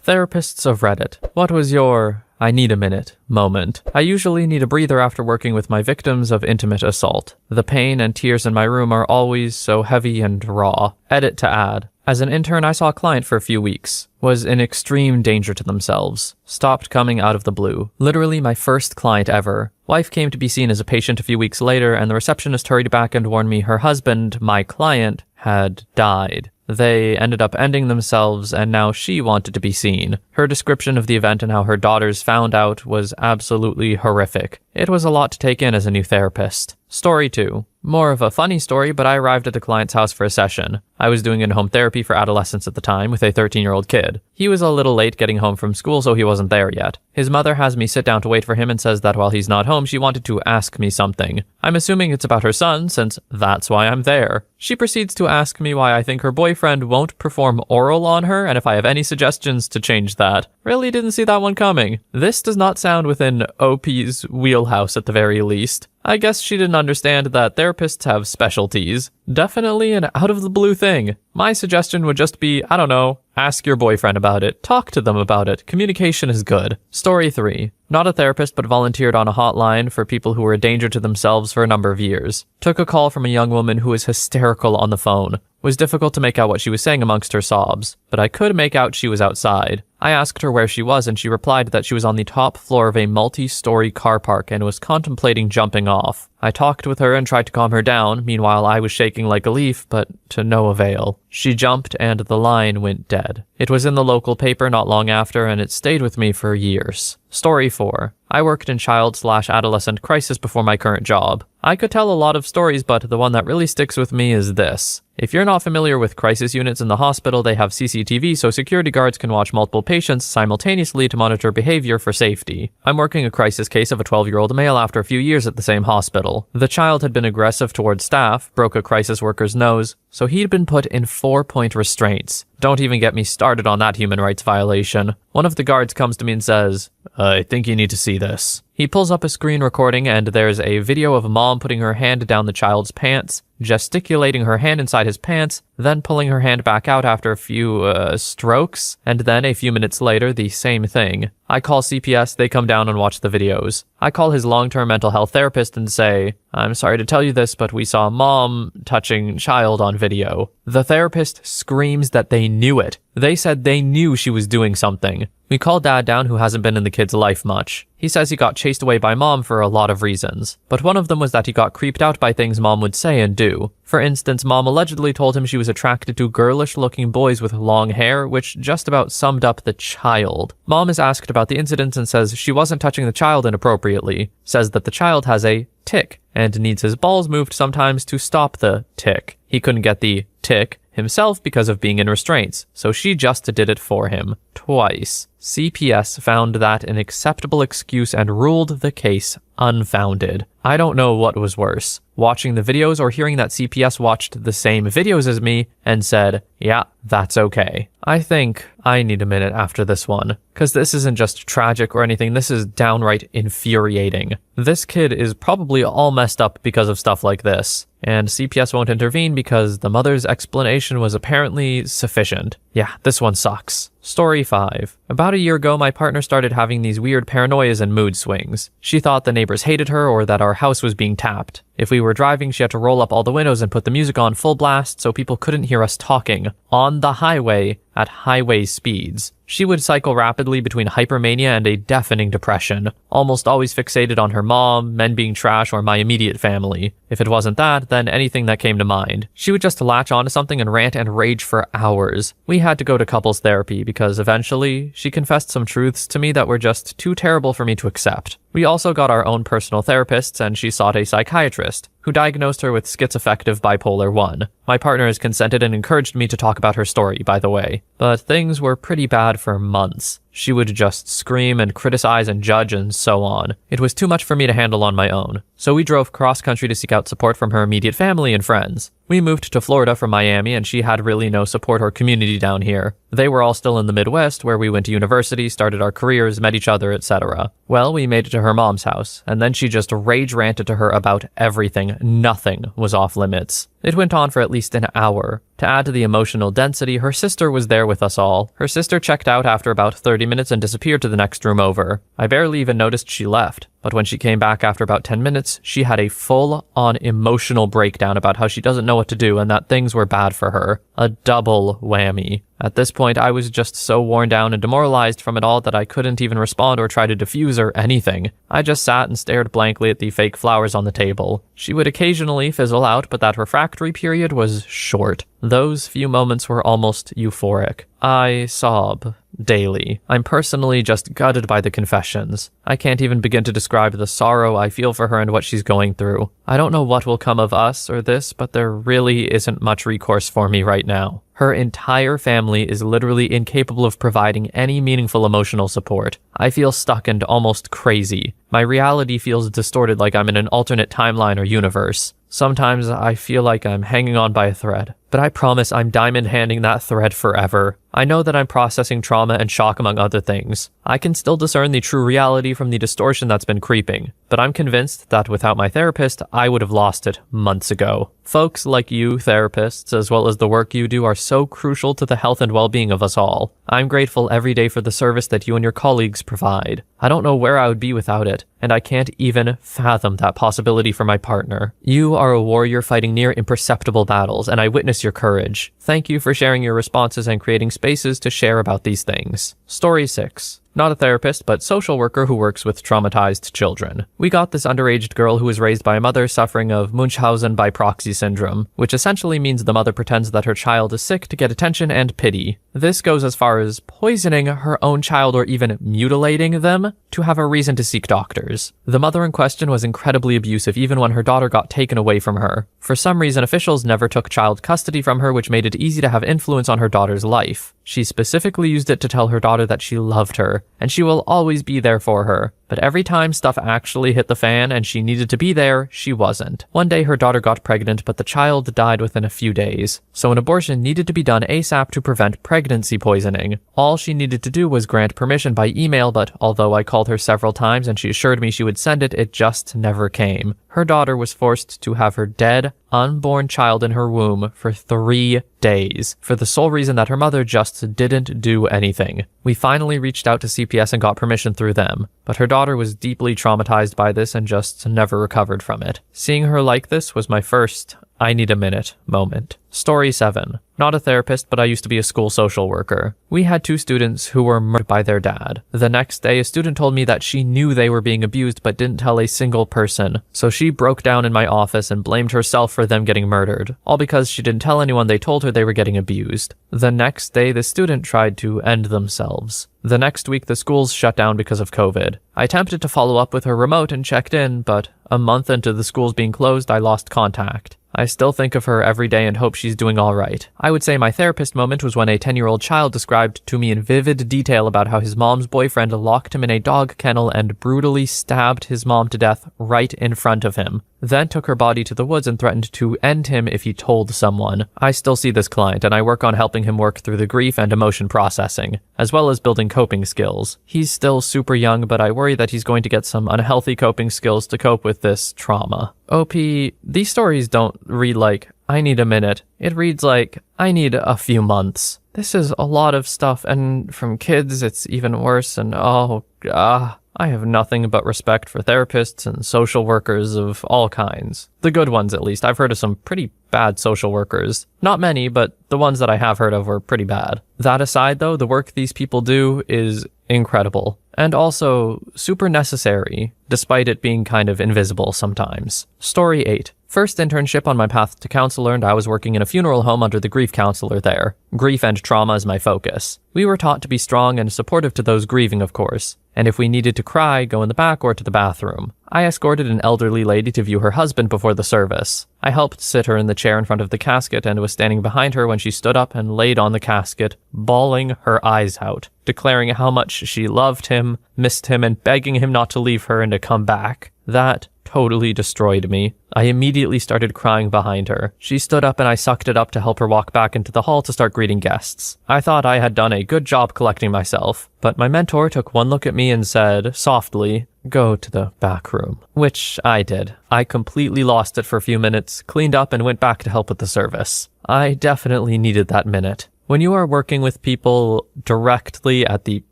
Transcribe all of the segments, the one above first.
Therapists of Reddit, what was your I need a minute moment? I usually need a breather after working with my victims of intimate assault. The pain and tears in my room are always so heavy and raw. Edit to add. As an intern, I saw a client for a few weeks. Was in extreme danger to themselves. Stopped coming out of the blue. Literally my first client ever. Wife came to be seen as a patient a few weeks later, and the receptionist hurried back and warned me her husband, my client, had died. They ended up ending themselves, and now she wanted to be seen. Her description of the event and how her daughters found out was absolutely horrific. It was a lot to take in as a new therapist. Story 2. More of a funny story, but I arrived at a client's house for a session. I was doing in-home therapy for adolescents at the time with a 13-year-old kid. He was a little late getting home from school, so he wasn't there yet. His mother has me sit down to wait for him and says that while he's not home, she wanted to ask me something. I'm assuming it's about her son, since that's why I'm there. She proceeds to ask me why I think her boyfriend won't perform oral on her and if I have any suggestions to change that. Really didn't see that one coming. This does not sound within OP's wheelhouse at the very least. I guess she didn't understand that therapists have specialties. Definitely an out-of-the-blue thing. My suggestion would just be, I don't know, ask your boyfriend about it. Talk to them about it. Communication is good. Story 3. Not a therapist, but volunteered on a hotline for people who were a danger to themselves for a number of years. Took a call from a young woman who was hysterical on the phone. Was difficult to make out what she was saying amongst her sobs, but I could make out she was outside. I asked her where she was, and she replied that she was on the top floor of a multi-story car park and was contemplating jumping off. I talked with her and tried to calm her down, meanwhile I was shaking like a leaf, but to no avail. She jumped and the line went dead. It was in the local paper not long after, and it stayed with me for years. Story 4. I worked in child/adolescent crisis before my current job. I could tell a lot of stories, but the one that really sticks with me is this. If you're not familiar with crisis units in the hospital, they have CCTV so security guards can watch multiple patients simultaneously to monitor behavior for safety. I'm working a crisis case of a 12-year-old male after a few years at the same hospital. The child had been aggressive towards staff, broke a crisis worker's nose, so he'd been put in 4-point restraints. Don't even get me started on that human rights violation. One of the guards comes to me and says, I think you need to see this. He pulls up a screen recording and there's a video of a mom putting her hand down the child's pants, gesticulating her hand inside his pants, then pulling her hand back out after a few, strokes, and then a few minutes later, the same thing. I call CPS, they come down and watch the videos. I call his long-term mental health therapist and say, I'm sorry to tell you this, but we saw mom touching child on video. The therapist screams that they knew it. They said they knew she was doing something. We call dad down, who hasn't been in the kid's life much. He says he got chased away by mom for a lot of reasons, but one of them was that he got creeped out by things mom would say and do. For instance, mom allegedly told him she was attracted to girlish-looking boys with long hair, which just about summed up the child. Mom is asked about the incidents and says she wasn't touching the child inappropriately, says that the child has a tic and needs his balls moved sometimes to stop the tic. He couldn't get the tic himself because of being in restraints, so she just did it for him, twice. CPS found that an acceptable excuse and ruled the case unfounded. I don't know what was worse, watching the videos or hearing that CPS watched the same videos as me and said, yeah, that's okay. I think I need a minute after this one, because this isn't just tragic or anything, this is downright infuriating. This kid is probably all messed up because of stuff like this, and CPS won't intervene because the mother's explanation was apparently sufficient. Yeah, this one sucks. Story 5. About a year ago, my partner started having these weird paranoias and mood swings. She thought the neighbors hated her or that our house was being tapped. If we were driving, she had to roll up all the windows and put the music on full blast so people couldn't hear us talking on the highway at highway speeds. She would cycle rapidly between hypermania and a deafening depression, almost always fixated on her mom, men being trash, or my immediate family. If it wasn't that, then anything that came to mind. She would just latch onto something and rant and rage for hours. We had to go to couples therapy because eventually she confessed some truths to me that were just too terrible for me to accept. We also got our own personal therapists, and she sought a psychiatrist, who diagnosed her with schizoaffective bipolar 1. My partner has consented and encouraged me to talk about her story, by the way. But things were pretty bad for months. She would just scream and criticize and judge and so on. It was too much for me to handle on my own. So we drove cross-country to seek out support from her immediate family and friends. We moved to Florida from Miami, and she had really no support or community down here. They were all still in the Midwest, where we went to university, started our careers, met each other, etc. Well, we made it to her mom's house, and then she just rage ranted to her about everything. Nothing was off limits. It went on for at least an hour. To add to the emotional density, her sister was there with us all. Her sister checked out after about 30 minutes and disappeared to the next room over. I barely even noticed she left, but when she came back after about 10 minutes, she had a full-on emotional breakdown about how she doesn't know what to do and that things were bad for her. A double whammy. At this point, I was just so worn down and demoralized from it all that I couldn't even respond or try to diffuse or anything. I just sat and stared blankly at the fake flowers on the table. She would occasionally fizzle out, but that refractory period was short. Those few moments were almost euphoric. I sob daily. I'm personally just gutted by the confessions. I can't even begin to describe the sorrow I feel for her and what she's going through. I don't know what will come of us or this, but there really isn't much recourse for me right now. Her entire family is literally incapable of providing any meaningful emotional support. I feel stuck and almost crazy. My reality feels distorted, like I'm in an alternate timeline or universe. Sometimes I feel like I'm hanging on by a thread, but I promise I'm diamond-handing that thread forever. I know that I'm processing trauma and shock among other things. I can still discern the true reality from the distortion that's been creeping, but I'm convinced that without my therapist, I would have lost it months ago. Folks like you, therapists, as well as the work you do, are so crucial to the health and well-being of us all. I'm grateful every day for the service that you and your colleagues provide. I don't know where I would be without it, and I can't even fathom that possibility for my partner. You are a warrior fighting near imperceptible battles, and I witness your courage. Thank you for sharing your responses and creating spaces to share about these things. Story 6. Not a therapist, but social worker who works with traumatized children. We got this underage girl who was raised by a mother suffering of Munchausen by proxy syndrome, which essentially means the mother pretends that her child is sick to get attention and pity. This goes as far as poisoning her own child or even mutilating them to have a reason to seek doctors. The mother in question was incredibly abusive even when her daughter got taken away from her. For some reason, officials never took child custody from her, which made it easy to have influence on her daughter's life. She specifically used it to tell her daughter that she loved her, and she will always be there for her. But every time stuff actually hit the fan and she needed to be there, she wasn't. One day her daughter got pregnant, but the child died within a few days. So an abortion needed to be done ASAP to prevent pregnancy poisoning. All she needed to do was grant permission by email, but although I called her several times and she assured me she would send it, it just never came. Her daughter was forced to have her dead, unborn child in her womb for 3 days, for the sole reason that her mother just didn't do anything. We finally reached out to CPS and got permission through them, but her daughter was deeply traumatized by this and just never recovered from it. Seeing her like this was my first I need a minute moment. Story 7. Not a therapist, but I used to be a school social worker. We had 2 students who were murdered by their dad. The next day, a student told me that she knew they were being abused but didn't tell a single person. So she broke down in my office and blamed herself for them getting murdered, all because she didn't tell anyone they told her they were getting abused. The next day, the student tried to end themselves. The next week, the schools shut down because of COVID. I attempted to follow up with her remote and checked in, but a month into the schools being closed, I lost contact. I still think of her every day and hope she's doing all right. I would say my therapist moment was when a 10-year-old child described to me in vivid detail about how his mom's boyfriend locked him in a dog kennel and brutally stabbed his mom to death right in front of him, then took her body to the woods and threatened to end him if he told someone. I still see this client, and I work on helping him work through the grief and emotion processing, as well as building coping skills. He's still super young, but I worry that he's going to get some unhealthy coping skills to cope with this trauma. OP, these stories don't read like, I need a minute. It reads like, I need a few months. This is a lot of stuff, and from kids, it's even worse, and I have nothing but respect for therapists and social workers of all kinds. The good ones, at least. I've heard of some pretty bad social workers. Not many, but the ones that I have heard of were pretty bad. That aside, though, the work these people do is incredible. And also super necessary, despite it being kind of invisible sometimes. Story 8. First internship on my path to counselor, and I was working in a funeral home under the grief counselor there. Grief and trauma is my focus. We were taught to be strong and supportive to those grieving, of course. And if we needed to cry, go in the back or to the bathroom. I escorted an elderly lady to view her husband before the service. I helped sit her in the chair in front of the casket and was standing behind her when she stood up and laid on the casket, bawling her eyes out, declaring how much she loved him, missed him, and begging him not to leave her and to come back. That totally destroyed me. I immediately started crying behind her. She stood up and I sucked it up to help her walk back into the hall to start greeting guests. I thought I had done a good job collecting myself, but my mentor took one look at me and said, softly, go to the back room. Which I did. I completely lost it for a few minutes, cleaned up, and went back to help with the service. I definitely needed that minute. When you are working with people directly at the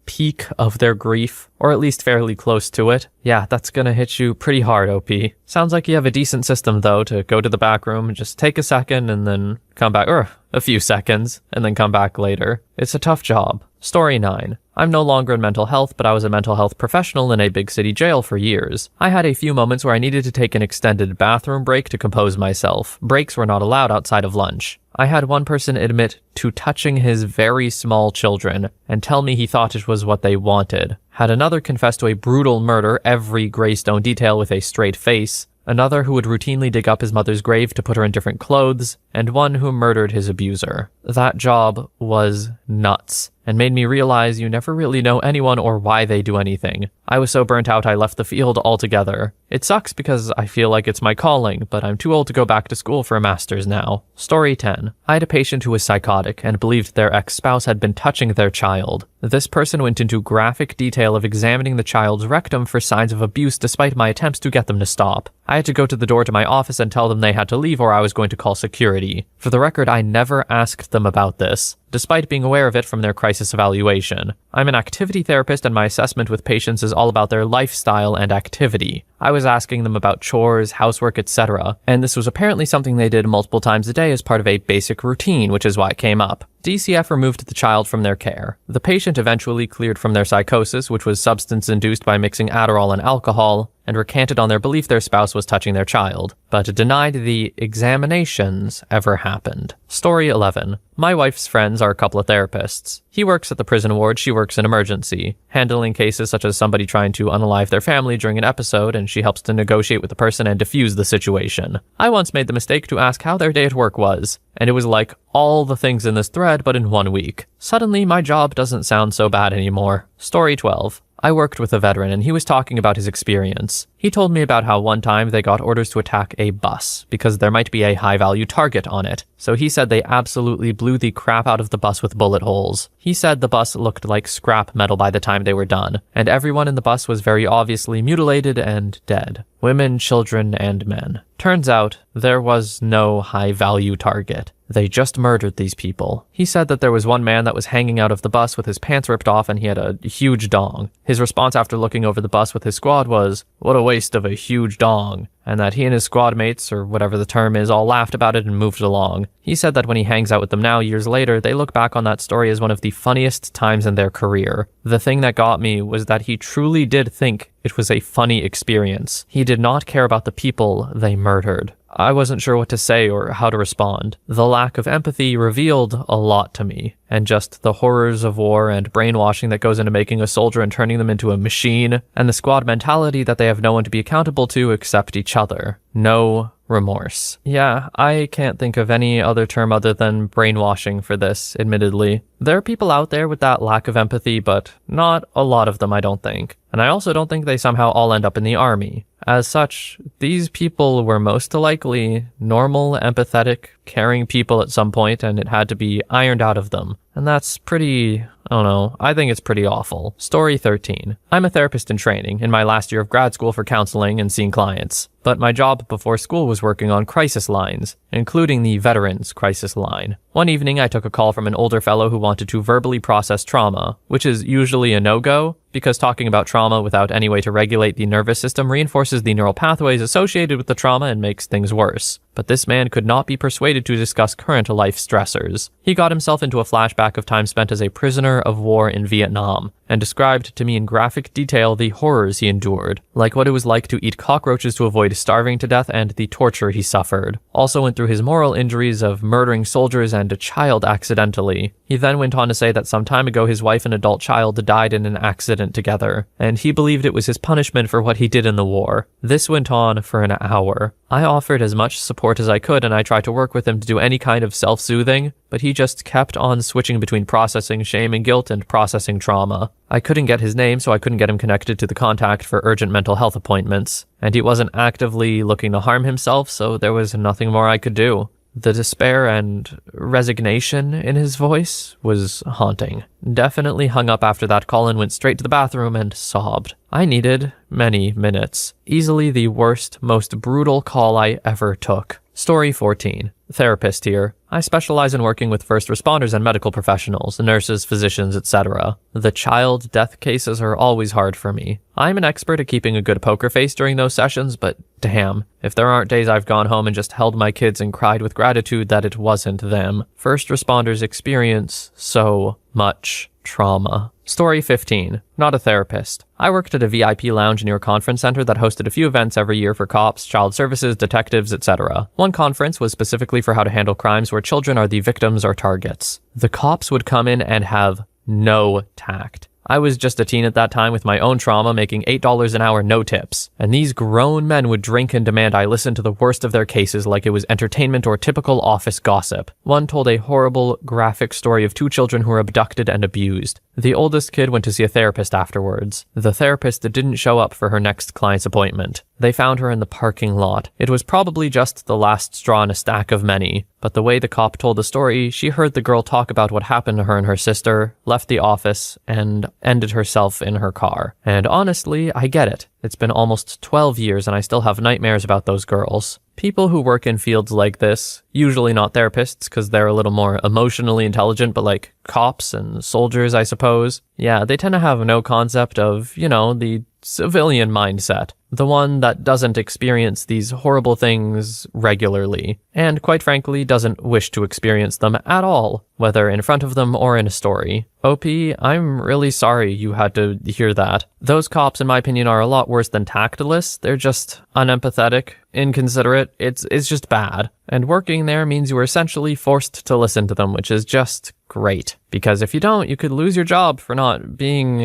peak of their grief, or at least fairly close to it, yeah, that's gonna hit you pretty hard, OP. Sounds like you have a decent system, though, to go to the back room and just take a second and then come back, or a few seconds, and then come back later. It's a tough job. Story 9. I'm no longer in mental health, but I was a mental health professional in a big city jail for years. I had a few moments where I needed to take an extended bathroom break to compose myself. Breaks were not allowed outside of lunch. I had one person admit to touching his very small children and tell me he thought it was what they wanted. Had another confess to a brutal murder, every Greystone detail with a straight face. Another who would routinely dig up his mother's grave to put her in different clothes, and one who murdered his abuser. That job was nuts, and made me realize you never really know anyone or why they do anything. I was so burnt out I left the field altogether. It sucks because I feel like it's my calling, but I'm too old to go back to school for a master's now. Story 10. I had a patient who was psychotic and believed their ex-spouse had been touching their child. This person went into graphic detail of examining the child's rectum for signs of abuse despite my attempts to get them to stop. I had to go to the door to my office and tell them they had to leave or I was going to call security. For the record, I never asked them about this, despite being aware of it from their crisis evaluation. I'm an activity therapist and my assessment with patients is all about their lifestyle and activity. I was asking them about chores, housework, etc., and this was apparently something they did multiple times a day as part of a basic routine, which is why it came up. DCF removed the child from their care. The patient eventually cleared from their psychosis, which was substance-induced by mixing Adderall and alcohol, and recanted on their belief their spouse was touching their child, but denied the examinations ever happened. Story 11. My wife's friends are a couple of therapists. He works at the prison ward, she works in emergency, handling cases such as somebody trying to unalive their family during an episode, and she helps to negotiate with the person and diffuse the situation. I once made the mistake to ask how their day at work was, and it was like all the things in this thread but in 1 week. Suddenly, my job doesn't sound so bad anymore. Story 12. I worked with a veteran and he was talking about his experience. He told me about how one time they got orders to attack a bus because there might be a high-value target on it. So he said they absolutely blew the crap out of the bus with bullet holes. He said the bus looked like scrap metal by the time they were done, and everyone in the bus was very obviously mutilated and dead. Women, children, and men. Turns out, there was no high-value target. They just murdered these people. He said that there was one man that was hanging out of the bus with his pants ripped off and he had a huge dong. His response after looking over the bus with his squad was, "What a waste of a huge dong," and that he and his squad mates, or whatever the term is, all laughed about it and moved along. He said that when he hangs out with them now, years later, they look back on that story as one of the funniest times in their career. The thing that got me was that he truly did think it was a funny experience. He did not care about the people they murdered. I wasn't sure what to say or how to respond. The lack of empathy revealed a lot to me, and just the horrors of war and brainwashing that goes into making a soldier and turning them into a machine, and the squad mentality that they have no one to be accountable to except each other. No remorse. Yeah, I can't think of any other term other than brainwashing for this, admittedly. There are people out there with that lack of empathy, but not a lot of them, I don't think. And I also don't think they somehow all end up in the army. As such, these people were most likely normal, empathetic, caring people at some point, and it had to be ironed out of them. And that's pretty, I don't know, I think it's pretty awful. Story 13. I'm a therapist in training, in my last year of grad school for counseling and seeing clients. But my job before school was working on crisis lines, including the veterans crisis line. One evening, I took a call from an older fellow who wanted to verbally process trauma, which is usually a no-go, because talking about trauma without any way to regulate the nervous system reinforces the neural pathways associated with the trauma and makes things worse. But this man could not be persuaded to discuss current life stressors. He got himself into a flashback of time spent as a prisoner of war in Vietnam, and described to me in graphic detail the horrors he endured, like what it was like to eat cockroaches to avoid starving to death and the torture he suffered. Also went through his moral injuries of murdering soldiers and a child accidentally. He then went on to say that some time ago his wife and adult child died in an accident together, and he believed it was his punishment for what he did in the war. This went on for an hour. I offered as much support as I could, and I tried to work with him to do any kind of self-soothing, but he just kept on switching between processing shame and guilt and processing trauma. I couldn't get his name, so I couldn't get him connected to the contact for urgent mental health appointments, and he wasn't actively looking to harm himself, so there was nothing more I could do. The despair and resignation in his voice was haunting. Definitely hung up after that call and went straight to the bathroom and sobbed. I needed many minutes. Easily the worst, most brutal call I ever took. Story 14. Therapist here. I specialize in working with first responders and medical professionals, nurses, physicians, etc. The child death cases are always hard for me. I'm an expert at keeping a good poker face during those sessions, but damn, if there aren't days I've gone home and just held my kids and cried with gratitude that it wasn't them. First responders experience so much trauma. Story 15. Not a therapist. I worked at a VIP lounge near a conference center that hosted a few events every year for cops, child services, detectives, etc. One conference was specifically for how to handle crimes where children are the victims or targets. The cops would come in and have no tact. I was just a teen at that time with my own trauma, making $8 an hour, no tips. And these grown men would drink and demand I listen to the worst of their cases like it was entertainment or typical office gossip. One told a horrible, graphic story of 2 children who were abducted and abused. The oldest kid went to see a therapist afterwards. The therapist didn't show up for her next client's appointment. They found her in the parking lot. It was probably just the last straw in a stack of many, but the way the cop told the story, she heard the girl talk about what happened to her and her sister, left the office, and ended herself in her car. And honestly, I get it. It's been almost 12 years and I still have nightmares about those girls. People who work in fields like this, usually not therapists because they're a little more emotionally intelligent, but like cops and soldiers, I suppose. Yeah, they tend to have no concept of, the civilian mindset. The one that doesn't experience these horrible things regularly, and quite frankly doesn't wish to experience them at all, whether in front of them or in a story. OP, I'm really sorry you had to hear that. Those cops, in my opinion, are a lot worse than tactless. They're just unempathetic, inconsiderate. It's just bad. And working there means you were essentially forced to listen to them, which is just great. Because if you don't, you could lose your job for not being,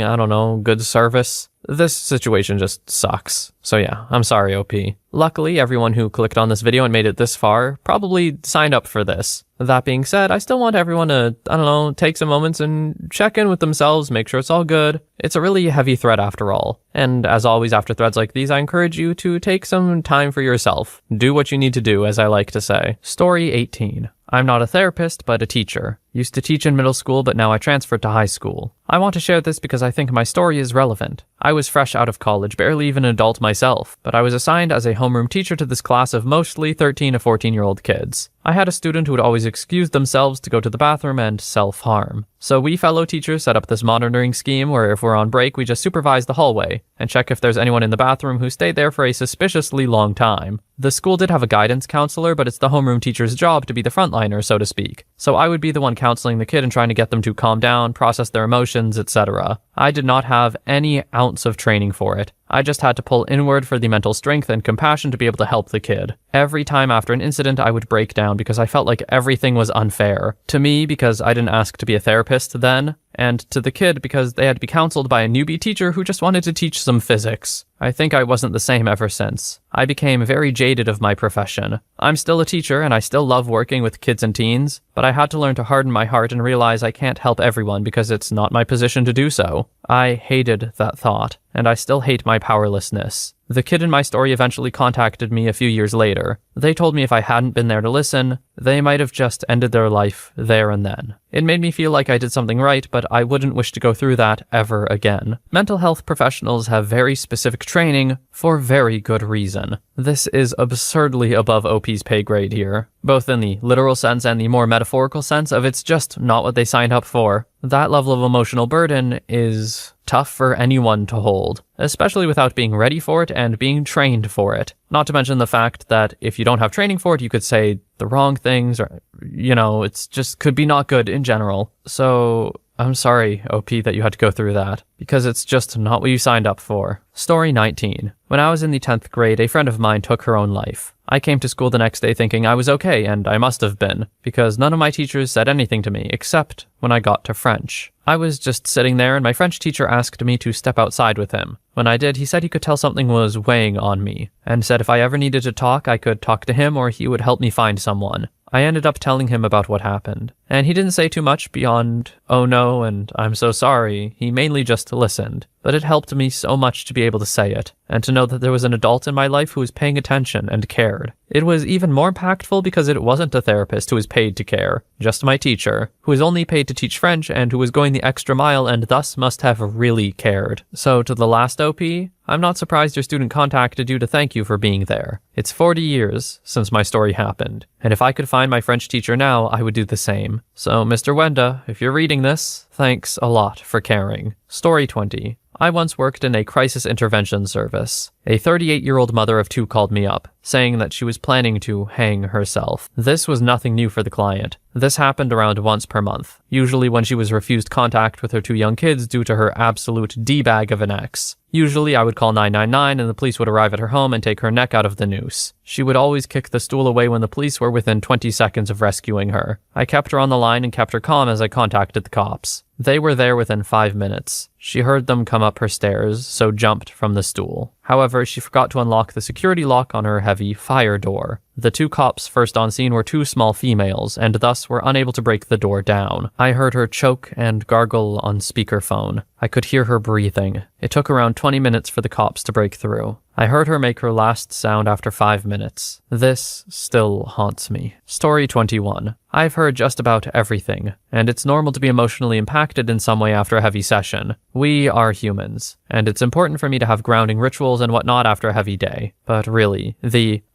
good service. This situation just sucks. So yeah, I'm sorry, OP. Luckily, everyone who clicked on this video and made it this far probably signed up for this. That being said, I still want everyone to, take some moments and check in with themselves, make sure it's all good. It's a really heavy thread after all. And as always, after threads like these, I encourage you to take some time for yourself. Do what you need to do, as I like to say. Story 18. I'm not a therapist, but a teacher. Used to teach in middle school, but now I transferred to high school. I want to share this because I think my story is relevant. I was fresh out of college, barely even an adult myself, but I was assigned as a homeroom teacher to this class of mostly 13 to 14-year-old kids. I had a student who would always excuse themselves to go to the bathroom and self-harm. So we fellow teachers set up this monitoring scheme where if we're on break, we just supervise the hallway and check if there's anyone in the bathroom who stayed there for a suspiciously long time. The school did have a guidance counselor, but it's the homeroom teacher's job to be the frontliner, so to speak. So I would be the one counseling the kid and trying to get them to calm down, process their emotions, etc. I did not have any ounce of training for it. I just had to pull inward for the mental strength and compassion to be able to help the kid. Every time after an incident, I would break down because I felt like everything was unfair. To me, because I didn't ask to be a therapist then, and to the kid because they had to be counseled by a newbie teacher who just wanted to teach some physics. I think I wasn't the same ever since. I became very jaded of my profession. I'm still a teacher and I still love working with kids and teens, but I had to learn to harden my heart and realize I can't help everyone because it's not my position to do so. I hated that thought, and I still hate my powerlessness. The kid in my story eventually contacted me a few years later. They told me if I hadn't been there to listen, they might have just ended their life there and then. It made me feel like I did something right, but I wouldn't wish to go through that ever again. Mental health professionals have very specific training for very good reason. This is absurdly above OP's pay grade here, both in the literal sense and the more metaphorical sense of it's just not what they signed up for. That level of emotional burden is tough for anyone to hold, especially without being ready for it and being trained for it. Not to mention the fact that if you don't have training for it, you could say the wrong things or, it's just could be not good in general. So I'm sorry, OP, that you had to go through that, because it's just not what you signed up for. Story 19. When I was in the 10th grade, a friend of mine took her own life. I came to school the next day thinking I was okay, and I must have been, because none of my teachers said anything to me, except when I got to French. I was just sitting there, and my French teacher asked me to step outside with him. When I did, he said he could tell something was weighing on me, and said if I ever needed to talk, I could talk to him or he would help me find someone. I ended up telling him about what happened, And he didn't say too much beyond, "Oh no," and "I'm so sorry." He mainly just listened. But it helped me so much to be able to say it, and to know that there was an adult in my life who was paying attention and cared. It was even more impactful because it wasn't a therapist who was paid to care, just my teacher, who was only paid to teach French and who was going the extra mile and thus must have really cared. So to the last OP, I'm not surprised your student contacted you to thank you for being there. It's 40 years since my story happened, and if I could find my French teacher now, I would do the same. So Mr. Wenda, if you're reading this, thanks a lot for caring. Story 20. I once worked in a crisis intervention service. A 38-year-old mother of two called me up, saying that she was planning to hang herself. This was nothing new for the client. This happened around once per month, usually when she was refused contact with her two young kids due to her absolute D-bag of an ex. Usually I would call 999 and the police would arrive at her home and take her neck out of the noose. She would always kick the stool away when the police were within 20 seconds of rescuing her. I kept her on the line and kept her calm as I contacted the cops. They were there within 5 minutes. She heard them come up her stairs, so jumped from the stool. However, she forgot to unlock the security lock on her heavy fire door. The two cops first on scene were two small females, and thus were unable to break the door down. I heard her choke and gargle on speakerphone. I could hear her breathing. It took around 20 minutes for the cops to break through. I heard her make her last sound after 5 minutes. This still haunts me. Story 21. I've heard just about everything, and it's normal to be emotionally impacted in some way after a heavy session. We are humans, and it's important for me to have grounding rituals and whatnot after a heavy day. But really,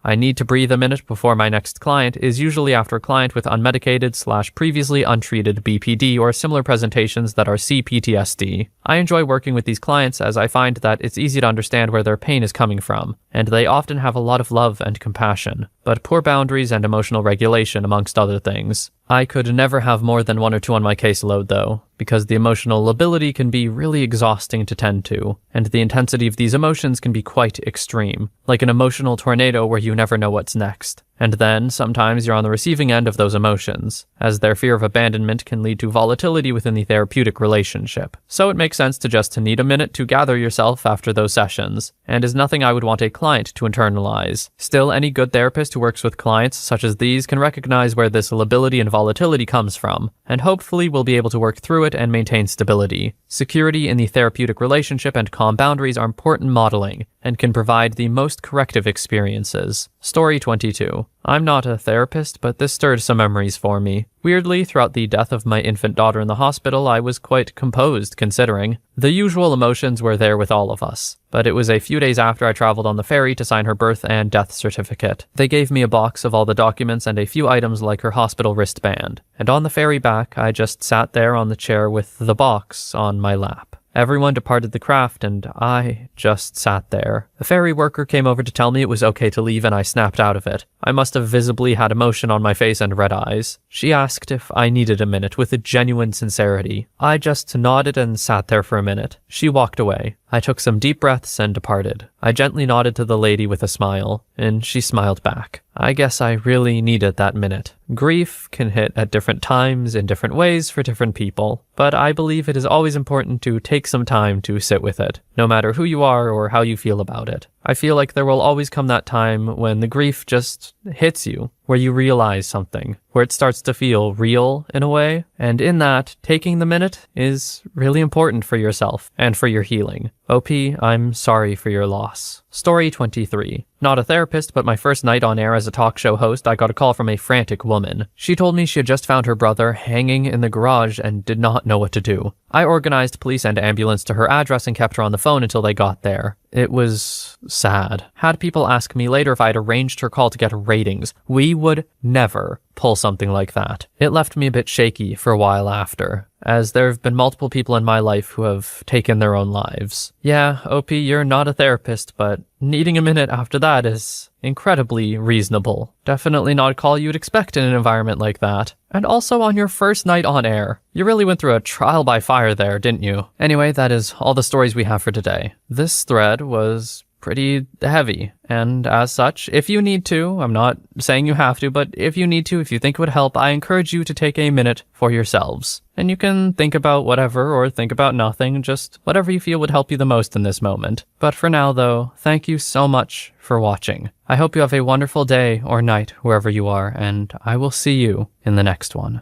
I need to breathe a minute before my next client is usually after a client with unmedicated/previously untreated BPD or similar presentations that are CPTSD. I enjoy working with these clients as I find that it's easy to understand where their pain is coming from, and they often have a lot of love and compassion, but poor boundaries and emotional regulation amongst other things. I could never have more than 1 or 2 on my caseload though, because the emotional lability can be really exhausting to tend to, and the intensity of these emotions can be quite extreme, like an emotional tornado where you never know what's next. And then, sometimes you're on the receiving end of those emotions, as their fear of abandonment can lead to volatility within the therapeutic relationship. So it makes sense to just need a minute to gather yourself after those sessions, and is nothing I would want a client to internalize. Still, any good therapist who works with clients such as these can recognize where this lability and volatility comes from, and hopefully will be able to work through it and maintain stability. Security in the therapeutic relationship and calm boundaries are important modeling, and can provide the most corrective experiences. Story 22. I'm not a therapist, but this stirred some memories for me. Weirdly, throughout the death of my infant daughter in the hospital, I was quite composed considering. The usual emotions were there with all of us, but it was a few days after I traveled on the ferry to sign her birth and death certificate. They gave me a box of all the documents and a few items like her hospital wristband, and on the ferry back, I just sat there on the chair with the box on my lap. Everyone departed the craft, and I just sat there. A ferry worker came over to tell me it was okay to leave, and I snapped out of it. I must have visibly had emotion on my face and red eyes. She asked if I needed a minute with a genuine sincerity. I just nodded and sat there for a minute. She walked away. I took some deep breaths and departed. I gently nodded to the lady with a smile, and she smiled back. I guess I really needed that minute. Grief can hit at different times in different ways for different people, but I believe it is always important to take some time to sit with it, no matter who you are or how you feel about it. I feel like there will always come that time when the grief just hits you, where you realize something, where it starts to feel real in a way, and in that, taking the minute is really important for yourself and for your healing. OP, I'm sorry for your loss. Story 23. Not a therapist, but my first night on air as a talk show host, I got a call from a frantic woman. She told me she had just found her brother hanging in the garage and did not know what to do. I organized police and ambulance to her address and kept her on the phone until they got there. It was sad. Had people ask me later if I'd arranged her call to get ratings, we would never pull something like that. It left me a bit shaky for a while after, as there have been multiple people in my life who have taken their own lives. Yeah, OP, you're not a therapist, but needing a minute after that is incredibly reasonable. Definitely not a call you'd expect in an environment like that. And also on your first night on air. You really went through a trial by fire there, didn't you? Anyway, that is all the stories we have for today. This thread was pretty heavy, and as such, if you need to, I'm not saying you have to, but if you need to, if you think it would help, I encourage you to take a minute for yourselves. And you can think about whatever or think about nothing, just whatever you feel would help you the most in this moment. But for now though, thank you so much for watching. I hope you have a wonderful day or night wherever you are, and I will see you in the next one.